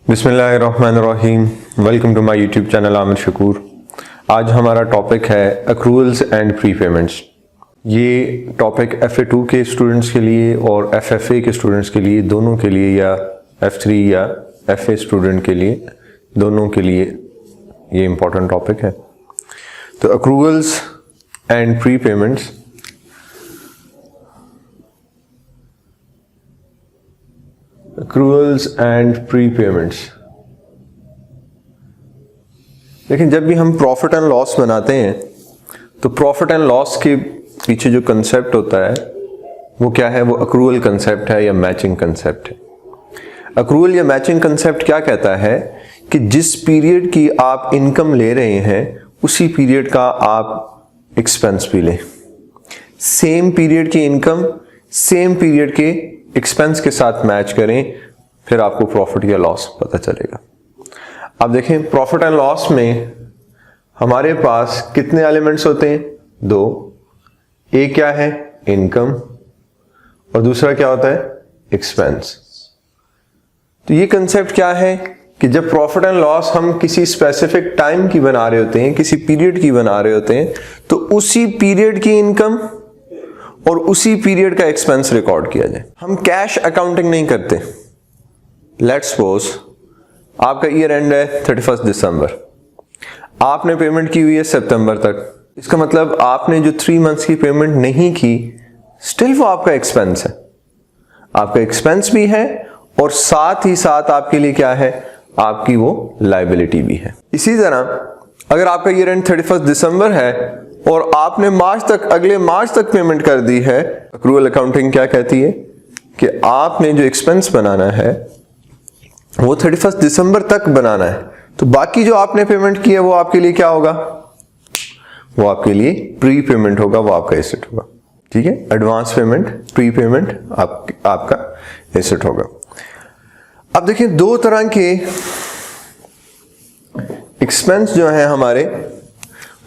बिस्मिल्लाहिर्रहमानिर्रहीम। Welcome to my YouTube channel Aamir Shakoor. आज हमारा टॉपिक है अक्रूवल्स एंड प्री पेमेंट्स। ये टॉपिक FA2 के स्टूडेंट्स के लिए और FFA के स्टूडेंट्स के लिए, दोनों के लिए, या F3 या FA स्टूडेंट के लिए, दोनों के लिए ये इम्पोर्टेंट टॉपिक है। तो accruals and pre payments, accruals and prepayments। लेकिन जब भी हम प्रॉफिट एंड लॉस बनाते हैं तो प्रॉफिट एंड लॉस के पीछे जो कंसेप्ट होता है वो क्या है? वो अक्रूवल कंसेप्ट है या मैचिंग कंसेप्ट है। अक्रूवल या मैचिंग कंसेप्ट क्या कहता है कि जिस पीरियड की आप इनकम ले रहे हैं उसी पीरियड का आप एक्सपेंस भी लें। सेम पीरियड की इनकम सेम पीरियड के एक्सपेंस के साथ मैच करें, फिर आपको प्रॉफिट या लॉस पता चलेगा। अब देखें, प्रॉफिट एंड लॉस में हमारे पास कितने एलिमेंट्स होते हैं? दो। एक क्या है? इनकम, और दूसरा क्या होता है? एक्सपेंस। तो ये कंसेप्ट क्या है कि जब प्रॉफिट एंड लॉस हम किसी स्पेसिफिक टाइम की बना रहे होते हैं, किसी पीरियड की बना रहे होते हैं, तो उसी पीरियड की इनकम और उसी पीरियड का एक्सपेंस रिकॉर्ड किया जाए। हम कैश अकाउंटिंग नहीं करते। लेट्स सपोज आपका ईयर एंड है 31 दिसंबर, आपने पेमेंट की हुई है सितंबर तक। इसका मतलब आपने जो 3 मंथ्स की पेमेंट नहीं की, स्टिल वो आपका एक्सपेंस है। आपका एक्सपेंस भी है और साथ ही साथ आपके लिए क्या है? आपकी वो लायबिलिटी भी है। इसी तरह अगर आपका ईयर एंड 31 दिसंबर है और आपने अगले मार्च तक पेमेंट कर दी है, अक्रूवल अकाउंटिंग क्या कहती है कि आपने जो एक्सपेंस बनाना है वो 31 दिसंबर तक बनाना है। तो बाकी जो आपने पेमेंट की है वो आपके लिए क्या होगा? वो आपके लिए प्री पेमेंट होगा, वो आपका एसेट होगा। ठीक है, एडवांस पेमेंट, प्री पेमेंट आपका एसेट होगा। अब देखिए, दो तरह के एक्सपेंस जो है हमारे,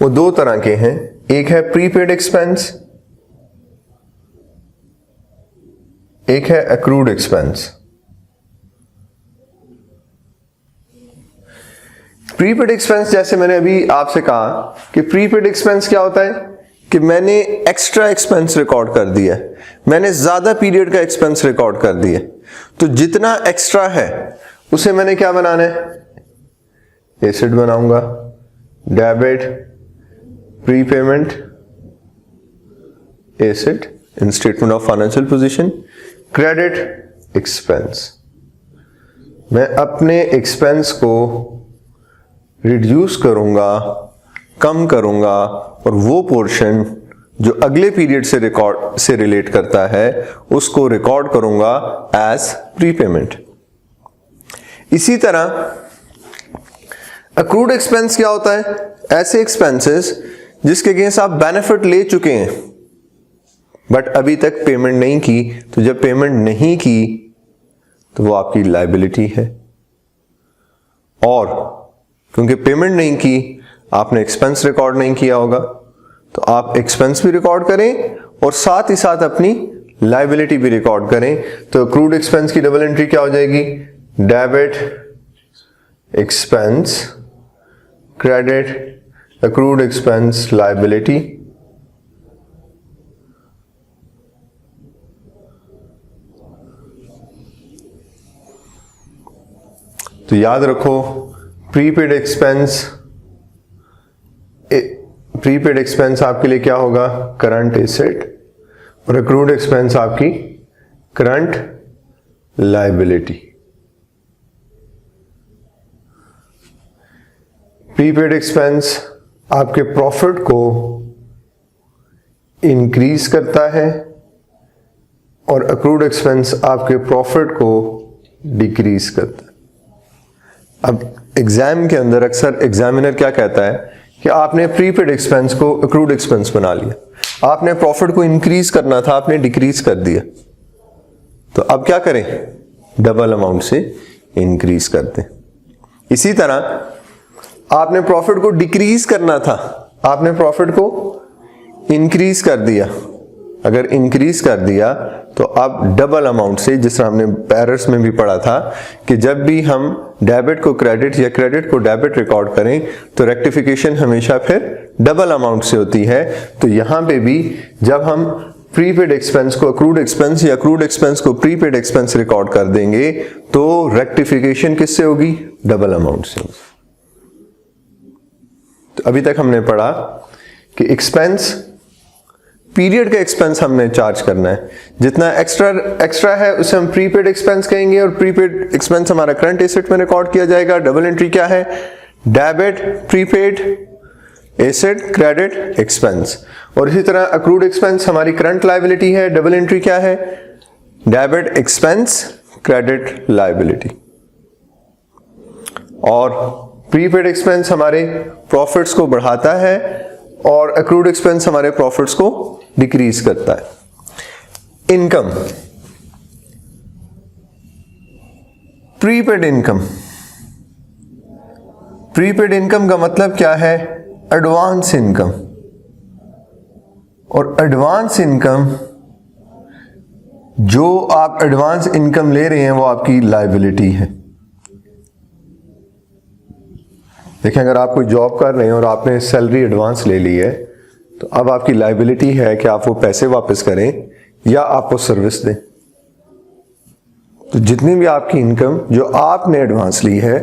वो दो तरह के हैं। एक है प्रीपेड एक्सपेंस, एक है अक्रूड एक्सपेंस। प्रीपेड एक्सपेंस, जैसे मैंने अभी आपसे कहा कि प्रीपेड एक्सपेंस क्या होता है कि मैंने एक्स्ट्रा एक्सपेंस रिकॉर्ड कर दिया, मैंने ज्यादा पीरियड का एक्सपेंस रिकॉर्ड कर दिया, तो जितना एक्स्ट्रा है उसे मैंने क्या बनाना है? एसेट बनाऊंगा। Debit, prepayment, asset in statement of financial position. Credit, expense. मैं अपने एक्सपेंस को रिड्यूस करूंगा, कम करूंगा, और वो पोर्शन जो अगले पीरियड से रिलेट करता है उसको रिकॉर्ड करूंगा एज प्रीपेमेंट। इसी तरह अक्रूड एक्सपेंस क्या होता है? ऐसे एक्सपेंसेस जिसके अगेंस्ट आप बेनिफिट ले चुके हैं बट अभी तक पेमेंट नहीं की, तो जब पेमेंट नहीं की तो वो आपकी लायबिलिटी है, और क्योंकि पेमेंट नहीं की आपने एक्सपेंस रिकॉर्ड नहीं किया होगा, तो आप एक्सपेंस भी रिकॉर्ड करें और साथ ही साथ अपनी लायबिलिटी भी रिकॉर्ड करें। तो अक्रूड एक्सपेंस की डबल एंट्री क्या हो जाएगी? Debit, expense, credit, accrued expense, liability। तो याद रखो, प्रीपेड एक्सपेंस आपके लिए क्या होगा? करंट एसेट, और अक्रूड एक्सपेंस आपकी करंट लायबिलिटी। प्रीपेड एक्सपेंस आपके प्रॉफिट को इंक्रीज करता है और अक्रूड एक्सपेंस आपके प्रॉफिट को डिक्रीज करता है। अब एग्जाम के अंदर अक्सर एग्जामिनर क्या कहता है कि आपने प्रीपेड एक्सपेंस को अक्रूड एक्सपेंस बना लिया, आपने प्रॉफिट को इंक्रीज करना था, आपने डिक्रीज कर दिया, तो अब क्या करें? डबल अमाउंट से इंक्रीज कर दें। इसी तरह आपने प्रॉफिट को डिक्रीज करना था, आपने प्रॉफिट को इंक्रीज कर दिया, अगर इंक्रीज कर दिया तो अब डबल अमाउंट से, जिस तरह हमने पैरर्स में भी पढ़ा था कि जब भी हम डेबिट को क्रेडिट या क्रेडिट को डेबिट रिकॉर्ड करें तो रेक्टिफिकेशन हमेशा फिर डबल अमाउंट से होती है। तो यहां पे भी जब हम प्रीपेड एक्सपेंस को अक्रूड एक्सपेंस या अक्रूड एक्सपेंस को प्रीपेड एक्सपेंस रिकॉर्ड कर देंगे तो रेक्टिफिकेशन किससे होगी? डबल अमाउंट से होगी। तो अभी तक हमने पढ़ा कि एक्सपेंस, पीरियड का एक्सपेंस हमने चार्ज करना है, जितना एक्स्ट्रा है उसे हम प्रीपेड एक्सपेंस कहेंगे और प्रीपेड एक्सपेंस हमारा करंट एसेट में रिकॉर्ड किया जाएगा। डबल एंट्री क्या है? Debit prepaid asset credit expense. और इसी तरह अक्रूड एक्सपेंस हमारी करंट लायबिलिटी है, डबल एंट्री क्या है? Debit expense credit liability. और प्रीपेड एक्सपेंस हमारे प्रॉफिट्स को बढ़ाता है और अक्रूड एक्सपेंस हमारे प्रॉफिट्स को डिक्रीज करता है। Income, prepaid income, prepaid income का मतलब क्या है? Advance income. और एडवांस इनकम, जो आप एडवांस इनकम ले रहे हैं वो आपकी लायबिलिटी है। देखिए, अगर आप कोई जॉब कर रहे हैं और आपने सैलरी एडवांस ले ली है तो अब आपकी लायबिलिटी है कि आप वो पैसे वापस करें या आप वो सर्विस दें। तो जितनी भी आपकी इनकम जो आपने एडवांस ली है,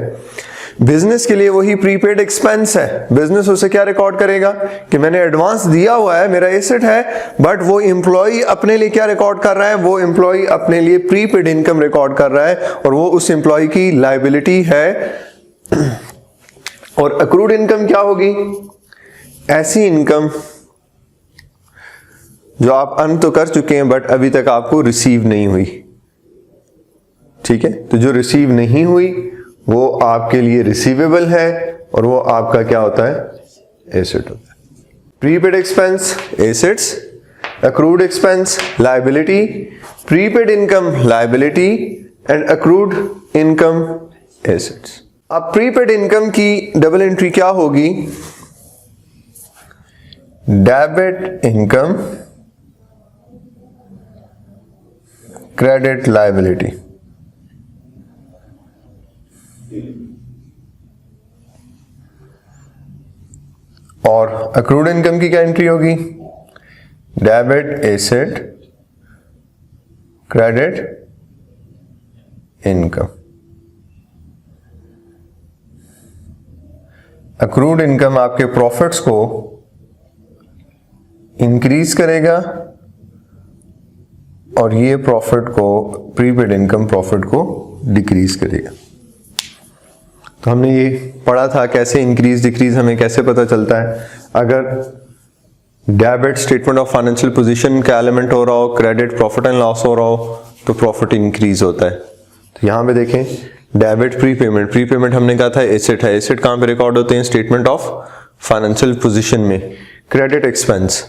बिजनेस के लिए वही प्रीपेड एक्सपेंस है। बिजनेस उसे क्या रिकॉर्ड करेगा कि मैंने एडवांस दिया हुआ है, मेरा एसेट है, बट वो एम्प्लॉय अपने लिए क्या रिकॉर्ड कर रहा है? वो एम्प्लॉय अपने लिए प्रीपेड इनकम रिकॉर्ड कर रहा है और वो उस एम्प्लॉय की लायबिलिटी है। और अक्रूड इनकम क्या होगी? ऐसी इनकम जो आप अर्न तो कर चुके हैं बट अभी तक आपको रिसीव नहीं हुई। ठीक है, तो जो रिसीव नहीं हुई वो आपके लिए रिसीवेबल है और वो आपका क्या होता है? एसेट होता है। Prepaid expense assets, accrued expense liability, prepaid income liability and accrued income assets. अब प्रीपेड इनकम की डबल एंट्री क्या होगी? Debit income credit liability. और अक्रूड इनकम की क्या एंट्री होगी? Debit asset credit income. Accrued income आपके प्रॉफिट्स को इंक्रीज करेगा और ये प्रॉफिट को, प्रीपेड इनकम प्रॉफिट को डिक्रीज करेगा। तो हमने ये पढ़ा था कैसे इंक्रीज डिक्रीज हमें कैसे पता चलता है। अगर debit statement of financial position का एलिमेंट हो रहा हो, क्रेडिट प्रॉफिट एंड लॉस हो रहा हो, तो प्रॉफिट इंक्रीज होता है। तो यहां पे देखें, डेबिट प्रीपेमेंट, प्रीपेमेंट हमने कहा था एसेट है, एसेट कहां पे रिकॉर्ड होते हैं? स्टेटमेंट ऑफ फाइनेंशियल पोजीशन में। क्रेडिट एक्सपेंस,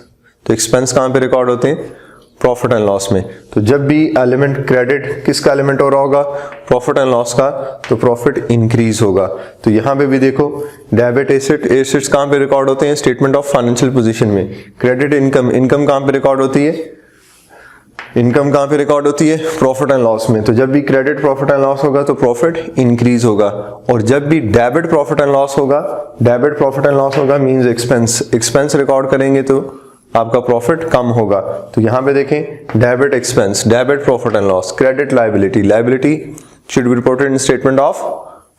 तो एक्सपेंस कहां पे रिकॉर्ड होते हैं? प्रॉफिट एंड लॉस में। तो जब भी एलिमेंट क्रेडिट किसका एलिमेंट हो रहा होगा? प्रॉफिट एंड लॉस का, तो प्रॉफिट इंक्रीज होगा। तो यहां पे भी देखो, डेबिट एसेट, एसेट्स कहां पे रिकॉर्ड होते हैं? स्टेटमेंट ऑफ फाइनेंशियल पोजीशन में। क्रेडिट इनकम, इनकम कहां पे रिकॉर्ड होती है? इनकम कहां पे रिकॉर्ड होती है? प्रॉफिट एंड लॉस में। तो जब भी क्रेडिट प्रॉफिट एंड लॉस होगा तो प्रॉफिट इंक्रीज होगा। और जब भी डेबिट प्रॉफिट एंड लॉस होगा, डेबिट प्रॉफिट एंड लॉस होगा मींस एक्सपेंस, एक्सपेंस रिकॉर्ड करेंगे तो आपका प्रॉफिट कम होगा। तो यहां पे देखें, debit expense, debit profit and loss, credit liability, liability should be reported in statement of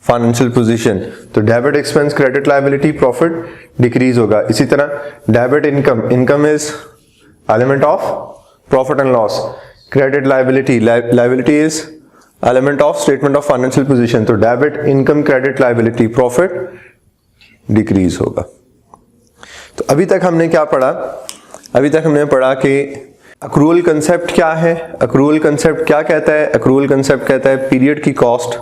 financial position. तो debit expense credit liability profit decrease होगा। इसी तरह debit income, income is element of profit and loss, credit liability, liability is element of statement of financial position। तो debit income credit liability profit decrease होगा। तो अभी तक हमने क्या पढ़ा? अभी तक हमने पढ़ा कि accrual concept क्या है। accrual concept क्या कहता है? accrual concept कहता है पीरियड की कॉस्ट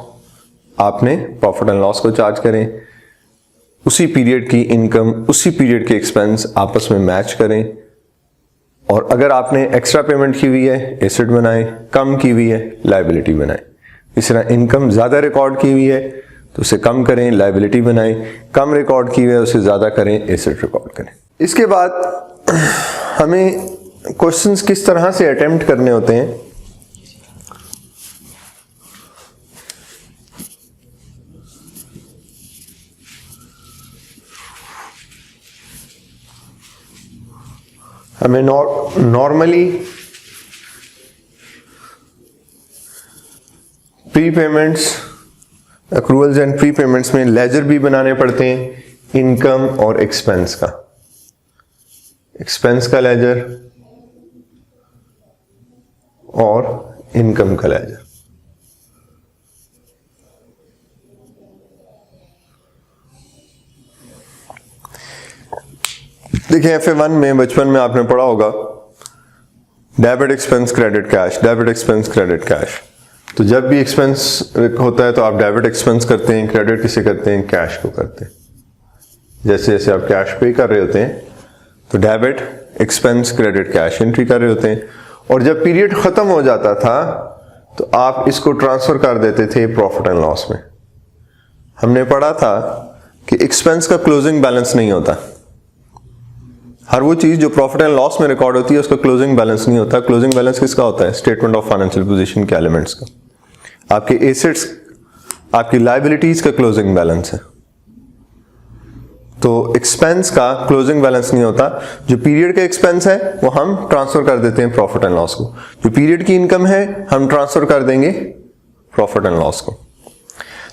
आपने प्रॉफिट एंड लॉस को चार्ज करें, उसी पीरियड की इनकम उसी पीरियड के एक्सपेंस आपस में मैच करें, और अगर आपने एक्स्ट्रा पेमेंट की हुई है एसेट बनाए, कम की हुई है लायबिलिटी बनाए। इस तरह इनकम ज्यादा रिकॉर्ड की हुई है तो उसे कम करें, लायबिलिटी बनाएं, कम रिकॉर्ड की हुई है उसे ज्यादा करें, एसेट रिकॉर्ड करें। इसके बाद हमें क्वेश्चंस किस तरह से अटेम्प्ट करने होते हैं, हमें नॉर्मली प्रीपेमेंट्स, अक्रूवल्स एंड प्रीपेमेंट्स में लेजर भी बनाने पड़ते हैं, इनकम और एक्सपेंस का, एक्सपेंस का लेजर और इनकम का लेजर। देखिए FA1 में बचपन में आपने पढ़ा होगा debit expense credit cash, debit expense credit cash. तो जब भी एक्सपेंस होता है तो आप डेबिट एक्सपेंस करते हैं, क्रेडिट किसे करते हैं, कैश को करते हैं। जैसे जैसे आप कैश पे कर रहे होते हैं तो debit expense credit cash entry कर रहे होते हैं, और जब पीरियड खत्म हो जाता था तो आप इसको ट्रांसफर कर देते थे प्रॉफिट एंड लॉस में। हमने पढ़ा था कि एक्सपेंस का क्लोजिंग बैलेंस नहीं होता, हर वो चीज जो प्रॉफिट एंड लॉस में रिकॉर्ड होती है उसका क्लोजिंग बैलेंस नहीं होता। क्लोजिंग बैलेंस किसका होता है, स्टेटमेंट ऑफ फाइनेंशियल पोजीशन के एलिमेंट्स का, आपके एसेट्स, आपकी लायबिलिटीज का क्लोजिंग बैलेंस है। तो एक्सपेंस का क्लोजिंग बैलेंस नहीं होता, जो पीरियड का एक्सपेंस है वो हम ट्रांसफर कर देते हैं प्रॉफिट एंड लॉस को, जो पीरियड की इनकम है हम ट्रांसफर कर देंगे प्रॉफिट एंड लॉस को।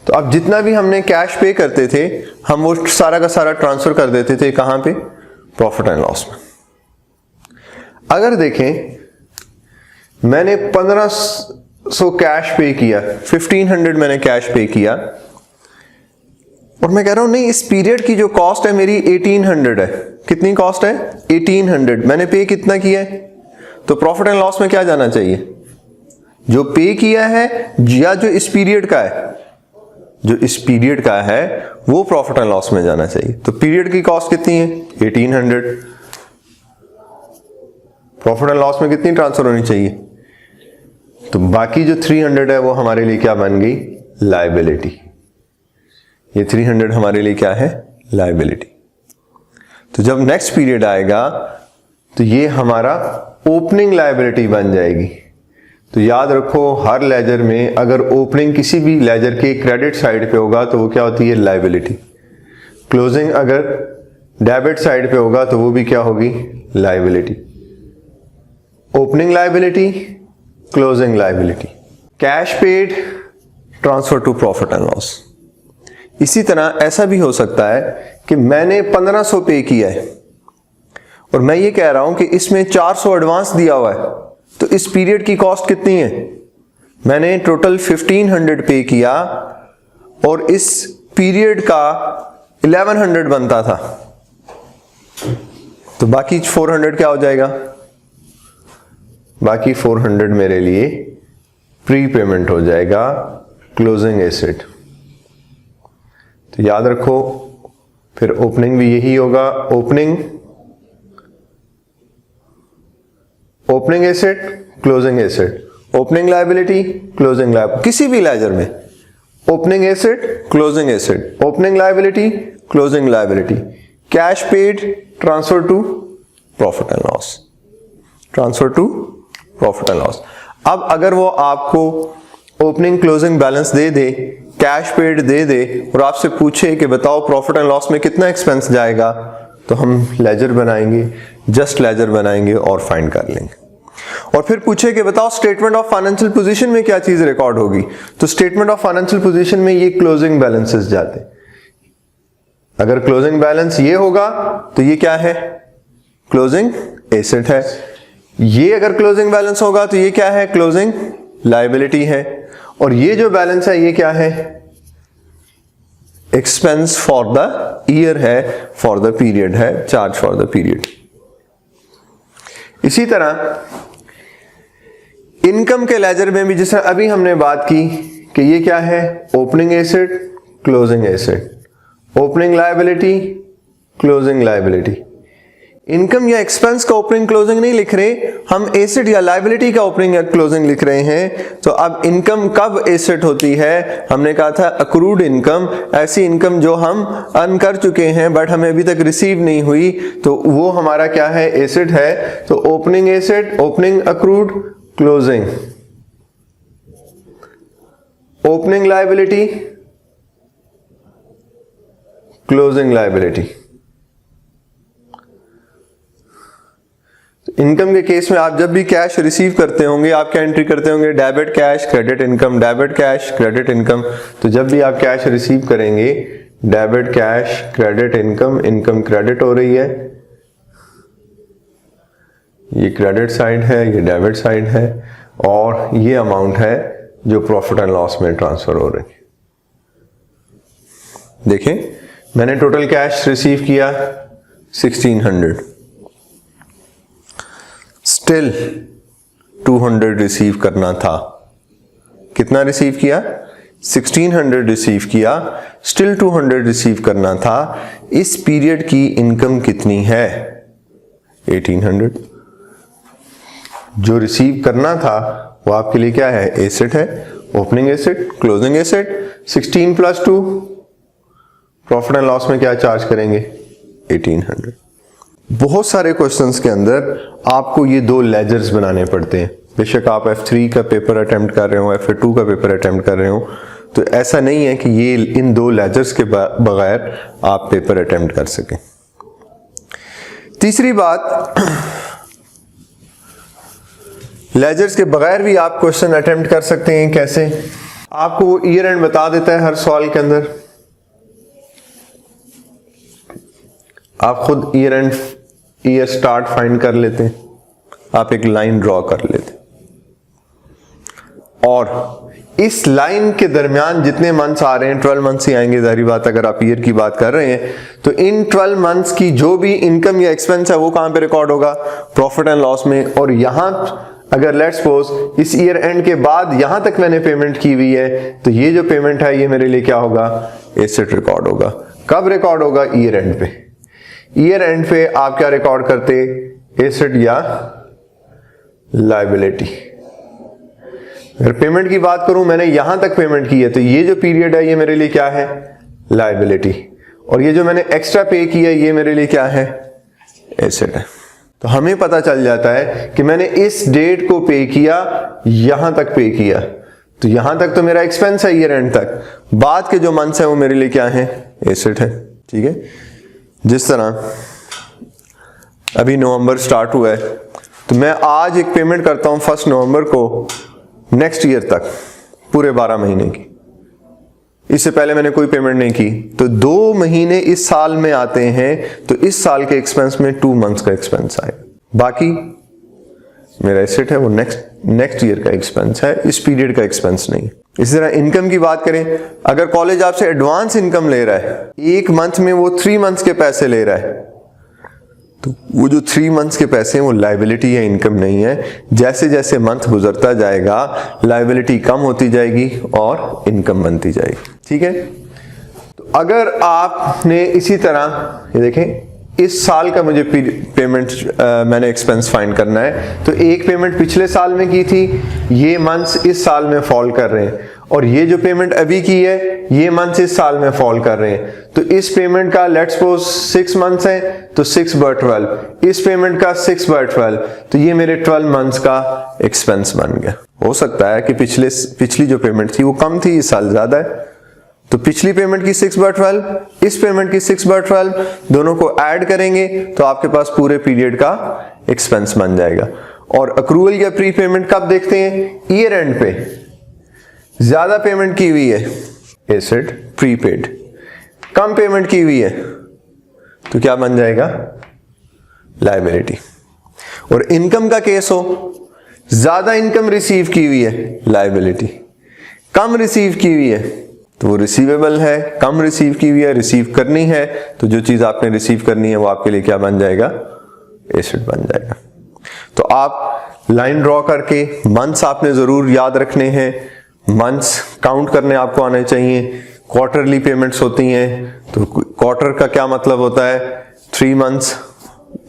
तो अब जितना भी हमने कैश पे करते थे हम वो सारा का सारा ट्रांसफर कर देते थे कहां पे, प्रॉफिट एंड लॉस में। अगर देखें मैंने 1500 कैश पे किया, 1500 मैंने कैश पे किया, और मैं कह रहा हूं नहीं इस पीरियड की जो कॉस्ट है मेरी 1800 है। कितनी कॉस्ट है, 1800, मैंने पे कितना किया है, तो प्रॉफिट एंड लॉस में क्या जाना चाहिए, जो पे किया है या जो इस पीरियड का है, जो इस पीरियड का है वो प्रॉफिट एंड लॉस में जाना चाहिए। तो पीरियड की कॉस्ट कितनी है, 1800, प्रॉफिट एंड लॉस में कितनी ट्रांसफर होनी चाहिए, तो बाकी जो 300 है वो हमारे लिए क्या बन गई, लायबिलिटी। ये 300 हमारे लिए क्या है, लायबिलिटी। तो जब नेक्स्ट पीरियड आएगा तो ये हमारा ओपनिंग लायबिलिटी बन जाएगी। तो याद रखो हर लेजर में अगर ओपनिंग किसी भी लेजर के क्रेडिट साइड पे होगा तो वो क्या होती है, लायबिलिटी। क्लोजिंग अगर डेबिट साइड पे होगा तो वो भी क्या होगी, liability. Opening liability, closing liability. Cash paid, transfer to profit and loss. इसी तरह ऐसा भी हो सकता है कि मैंने 1500 पे किया है और मैं ये कह रहा हूं कि इसमें 400 एडवांस दिया हुआ है, तो इस पीरियड की कॉस्ट कितनी है, मैंने टोटल 1500 पे किया और इस पीरियड का 1100 बनता था, तो बाकी 400 क्या हो जाएगा, बाकी 400 मेरे लिए प्री पेमेंट हो जाएगा, क्लोजिंग एसेट। तो याद रखो फिर ओपनिंग भी यही होगा, opening asset, closing asset, opening liability, closing liability, किसी भी लेजर में opening asset, closing asset, opening liability, closing liability, cash paid, transfer to profit and loss, transfer to profit and loss. अब अगर वो आपको ओपनिंग क्लोजिंग बैलेंस दे दे, cash paid दे दे और आपसे पूछे कि बताओ प्रॉफिट एंड लॉस में कितना एक्सपेंस जाएगा, तो हम लेजर बनाएंगे, जस्ट लेजर बनाएंगे और फाइंड कर लेंगे। और फिर पूछे कि बताओ स्टेटमेंट ऑफ फाइनेंशियल पोजीशन में क्या चीज रिकॉर्ड होगी, तो स्टेटमेंट ऑफ फाइनेंशियल पोजीशन में ये क्लोजिंग बैलेंसेस जाते। अगर क्लोजिंग बैलेंस ये होगा तो ये क्या है, क्लोजिंग एसेट है। ये अगर क्लोजिंग बैलेंस होगा तो ये क्या है, क्लोजिंग लायबिलिटी है। और ये जो बैलेंस है ये क्या है, एक्सपेंस फॉर द ईयर है, फॉर द पीरियड है, चार्ज फॉर द पीरियड। इसी तरह इनकम के लेजर में भी जैसे अभी हमने बात की कि ये क्या है, opening asset, closing asset, opening liability, closing liability. Income या एक्सपेंस का ओपनिंग क्लोजिंग नहीं लिख रहे, हम एसेट या लायबिलिटी का ओपनिंग या क्लोजिंग लिख रहे हैं। तो अब इनकम कब एसेट होती है? हमने कहा था अक्रूड इनकम, ऐसी इनकम जो हम अर्न कर चुके हैं बट हमें अभी तक रिसीव नहीं हुई, तो वो हमारा क्या है? एसेट है। तो opening asset, opening accrued, closing opening liability, closing liability. Income के केस में आप जब भी कैश रिसीव करते होंगे, आप क्या एंट्री करते होंगे? Debit cash, credit income, debit cash, credit income. तो जब भी आप कैश रिसीव करेंगे, debit cash, credit income, income credit हो रही है, ये क्रेडिट साइड है, ये डेबिट साइड है, और ये अमाउंट है जो प्रॉफिट एंड लॉस में ट्रांसफर हो रही है। देखें, मैंने टोटल कैश रिसीव किया 1600, स्टिल 200 रिसीव करना था। कितना रिसीव किया? 1600 रिसीव किया, स्टिल 200 रिसीव करना था। इस पीरियड की इनकम कितनी है? 1800। जो रिसीव करना था वो आपके लिए क्या है? एसेट है, opening asset, closing asset. 16 plus 2, profit and loss में क्या चार्ज करेंगे? 1800। बहुत सारे क्वेश्चंस के अंदर आपको ये दो लेजर्स बनाने पड़ते हैं। बेशक आप F3 का पेपर अटेम्प्ट कर रहे हो, FA2 का पेपर अटेम्प्ट कर रहे हो, तो ऐसा नहीं है कि ये इन दो लेजर्स के बगैर आप पेपर अटेम्प्ट कर सकें। तीसरी बात, लेजर्स के बगैर भी आप क्वेश्चन अटेम्प्ट कर सकते हैं। कैसे? आपको वो ईयर एंड बता देता है हर सवाल के अंदर। आप खुद year and year start find कर लेते हैं, आप एक लाइन ड्रॉ कर लेते हैं, और इस लाइन के दरमियान जितने मंथ्स आ रहे हैं, 12 मंथ्स ही आएंगे जाहिर बात, अगर आप ईयर की बात कर रहे हैं, तो इन 12 मंथ्स की जो भी इनकम या एक्सपेंस है वो कहां पे रिकॉर्ड होगा? प्रॉफिट एंड लॉस में। और यहां अगर लेट्स सपोज इस ईयर एंड के बाद यहां तक मैंने पेमेंट की हुई है, तो ये जो पेमेंट है ये मेरे लिए क्या होगा? एसेट रिकॉर्ड होगा। कब रिकॉर्ड होगा? ईयर एंड पे। ईयर एंड पे आप क्या रिकॉर्ड करते? एसेट या लायबिलिटी। अगर पेमेंट की बात करूं, मैंने यहां तक पेमेंट की है, तो ये जो पीरियड है ये मेरे लिए क्या है? लायबिलिटी। और ये जो मैंने एक्स्ट्रा पे किया है ये मेरे लिए क्या है? एसेट है। तो हमें पता चल जाता है कि मैंने इस डेट को पे किया, यहां तक पे किया, तो यहां तक तो मेरा एक्सपेंस है ईयर एंड तक, बाद के जो मंथ्स हैं वो मेरे लिए क्या है? एसेट है। ठीक है। जिस तरह अभी नवंबर स्टार्ट हुआ है, तो मैं आज एक पेमेंट करता हूं 1 नवंबर को नेक्स्ट ईयर तक, पूरे 12 महीने की। इससे पहले मैंने कोई पेमेंट नहीं की, तो 2 महीने इस साल में आते हैं, तो इस साल के एक्सपेंस में 2 मंथ्स का एक्सपेंस आएगा। बाकी मेरा एसेट है वो नेक्स्ट ईयर का एक्सपेंस है, इस पीरियड का एक्सपेंस नहीं। इसी तरह इनकम की बात करें, अगर कॉलेज आपसे एडवांस इनकम ले रहा है, एक मंथ में वो 3 मंथ्स के पैसे ले रहा है, तो वो जो 3 मंथ्स के पैसे हैं वो लायबिलिटी या इनकम नहीं है। जैसे जैसे मंथ गुजरता जाएगा लायबिलिटी कम होती जाएगी और इनकम बनती जाएगी। ठीक है। तो अगर आपने इसी तरह ये देखें, इस साल का मुझे पेमेंट मैंने एक्सपेंस फाइंड करना है, तो एक पेमेंट पिछले साल में की थी, ये मंथ्स इस साल में फॉल कर रहे हैं, और ये जो पेमेंट अभी की है ये मंथ्स इस साल में फॉल कर रहे हैं। तो इस पेमेंट का लेट्स सपोज 6 मंथ्स है, तो 6/12, इस पेमेंट का 6/12, तो ये मेरे 12 मंथ्स का एक्सपेंस बन गया। हो सकता है कि पिछली जो पेमेंट थी वो कम थी, इस साल ज्यादा है, तो पिछली पेमेंट की 6/12, इस पेमेंट की 6/12, दोनों को ऐड करेंगे तो आपके पास पूरे पीरियड का एक्सपेंस बन जाएगा। और अक्रूवल या प्री पेमेंट कब देखते हैं? ईयर एंड पे। ज्यादा पेमेंट की हुई है, एसेट प्रीपेड, कम पेमेंट की हुई है तो क्या बन जाएगा? लायबिलिटी। और इनकम का केस हो, ज्यादा इनकम रिसीव की हुई है, लायबिलिटी, कम रिसीव की हुई है तो वो रिसीवेबल है, कम रिसीव की हुई है, रिसीव करनी है, तो जो चीज आपने रिसीव करनी है वो आपके लिए क्या बन जाएगा? एसेट बन जाएगा। तो आप लाइन ड्रॉ करके मंथ्स आपने जरूर याद रखने हैं, मंथ्स काउंट करने आपको आने चाहिए। क्वार्टरली पेमेंट्स होती हैं, तो क्वार्टर का क्या मतलब होता है? 3 मंथ्स,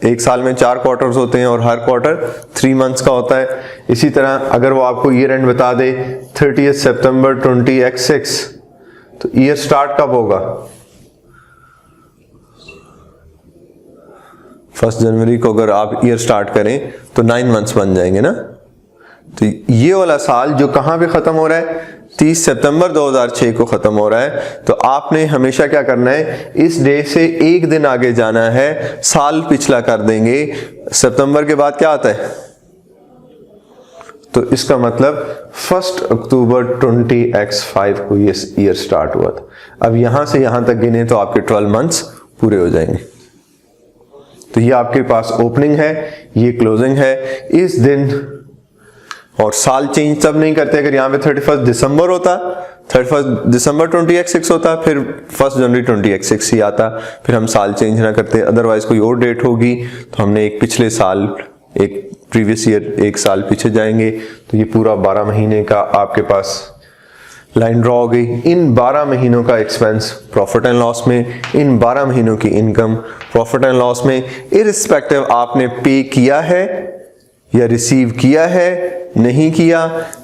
एक साल में 4 क्वार्टर्स होते हैं और हर क्वार्टर 3 मंथ्स का होता है। इसी तरह अगर वो आपको ईयर एंड बता दे 30 सितंबर 20x6, तो ईयर स्टार्ट कब होगा? 1 जनवरी को अगर आप ईयर स्टार्ट करें तो 9 मंथ्स बन जाएंगे ना। तो ये वाला साल जो कहां पे खत्म हो रहा है, 30 सितंबर 2006 को खत्म हो रहा है। तो आपने हमेशा क्या करना है, इस डे से एक दिन आगे जाना है, साल पिछला कर देंगे। सितंबर के बाद क्या आता है? तो इसका मतलब 1 अक्टूबर 20x5 को ये ईयर स्टार्ट हुआ था। अब यहां से यहां तक गिने तो आपके 12 मंथ्स पूरे हो जाएंगे। तो ये आपके पास ओपनिंग है, ये क्लोजिंग है इस दिन। और साल चेंज तब नहीं करते अगर यहाँ पे 31 दिसंबर होता, 31 दिसंबर 20x6 होता, फिर 1 जनवरी 20x6 ही आता, फिर हम साल चेंज ना करते। अदरवाइज कोई और डेट होगी तो हमने एक पिछले साल, एक प्रीवियस ईयर एक साल पीछे जाएंगे। तो ये पूरा 12 महीने का आपके पास लाइन ड्रॉ हो गई। इन 12 महीनों का एक्सपेंस प्रॉफिट एंड लॉस में, इन 12 महीनों की इनकम प्रॉफिट एंड लॉस में, इररिस्पेक्टिव आपने पे किया है या रिसीव किया है, नहीं किया,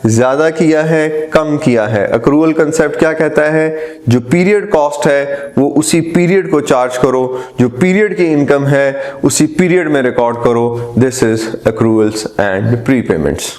ज्यादा किया है, कम किया है। अक्रूवल कंसेप्ट क्या कहता है? जो पीरियड कॉस्ट है वो उसी पीरियड को चार्ज करो, जो पीरियड की इनकम है उसी पीरियड में रिकॉर्ड करो। This is accruals and प्रीपेमेंट्स।